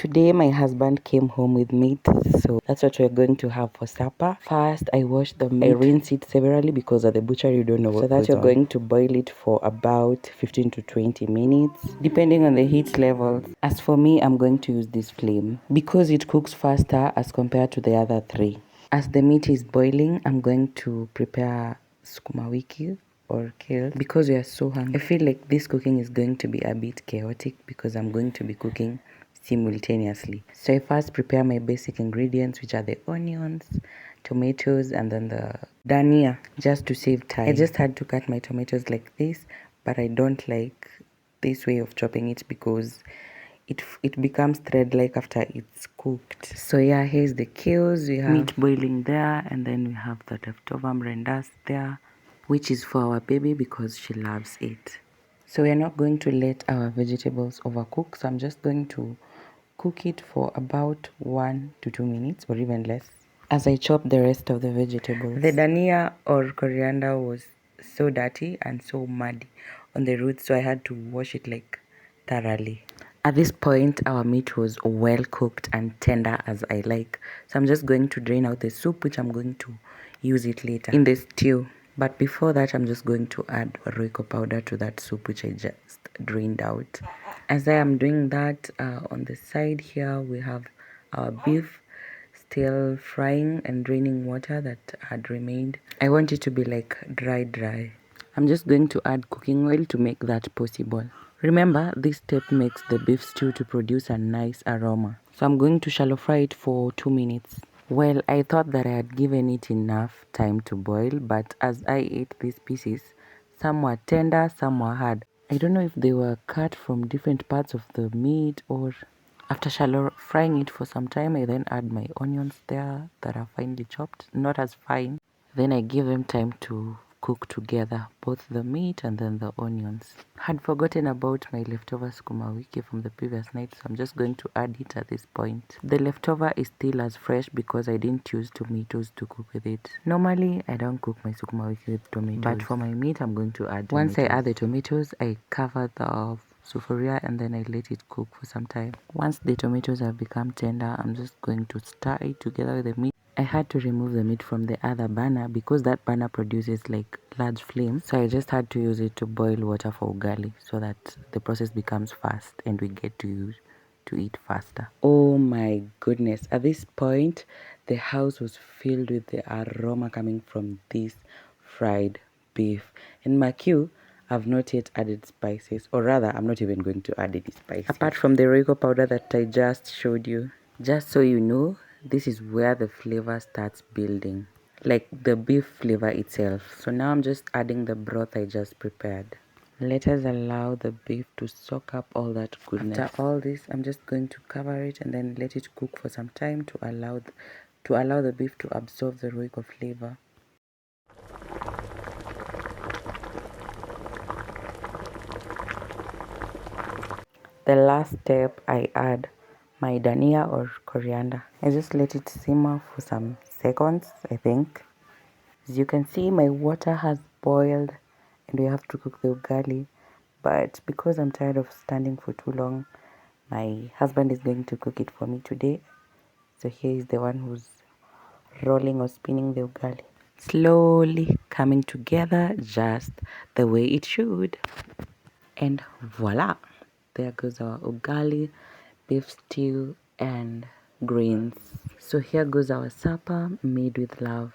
Today my husband came home with meat, so that's what we're going to have for supper. First, I wash the meat. I rinse it severally because at the butcher you don't know what goes on. So that you're going to boil it for about 15 to 20 minutes, depending on the heat level. As for me, I'm going to use this flame because it cooks faster as compared to the other three. As the meat is boiling, I'm going to prepare sukuma wiki or kale because we are so hungry. I feel like this cooking is going to be a bit chaotic because I'm going to be cooking simultaneously. So I first prepare my basic ingredients, which are the onions, tomatoes, and then the dania, just to save time. I just had to cut my tomatoes like this, but I don't like this way of chopping it because it becomes thread-like after it's cooked. So yeah, here's the kales. We have meat boiling there, and then we have the leftover mrendas there, which is for our baby because she loves it. So we're not going to let our vegetables overcook, so I'm just going to cook it for about 1 to 2 minutes or even less as I chop the rest of the vegetables. The dania or coriander was so dirty and so muddy on the roots, so I had to wash it like thoroughly. At this point, our meat was well cooked and tender as I like. So I'm just going to drain out the soup, which I'm going to use it later in the stew. But before that, I'm just going to add Royco powder to that soup, which I just drained out. As I am doing that, on the side here, we have our beef still frying and draining water that had remained. I want it to be like dry. I'm just going to add cooking oil to make that possible. Remember, this step makes the beef stew to produce a nice aroma. So I'm going to shallow fry it for 2 minutes. Well, I thought that I had given it enough time to boil, but as I ate these pieces, some were tender, some were hard. I don't know if they were cut from different parts of the meat or... After shallow frying it for some time, I then add my onions there that are finely chopped, not as fine. Then I give them time to cook together, both the meat and then the onions. Had forgotten about my leftover sukuma wiki from the previous night, so I'm just going to add it at this point. The leftover is still as fresh because I didn't use tomatoes to cook with it. Normally, I don't cook my sukuma wiki with tomatoes, but for my meat, I'm going to add tomatoes. Once I add the tomatoes, I cover the sufuria and then I let it cook for some time. Once the tomatoes have become tender, I'm just going to stir it together with the meat. I had to remove the meat from the other burner because that burner produces like large flames. So I just had to use it to boil water for ugali so that the process becomes fast and we get to eat faster. Oh my goodness. At this point, the house was filled with the aroma coming from this fried beef. And Makiu, I've not yet added spices, or rather, I'm not even going to add any spices. Apart from the Royco powder that I just showed you. Just so you know, this is where the flavor starts building, like the beef flavor itself. So now I'm just adding the broth I just prepared. Let us allow the beef to soak up all that goodness. After all this, I'm just going to cover it and then let it cook for some time to allow the beef to absorb the Royco flavor. The last step, I add my dania or coriander. I just let it simmer for some seconds, I think. As you can see, my water has boiled and we have to cook the ugali. But because I'm tired of standing for too long, my husband is going to cook it for me today. So here is the one who's rolling or spinning the ugali. Slowly coming together just the way it should. And voila! There goes our ugali, beef stew, and greens. So here goes our supper made with love.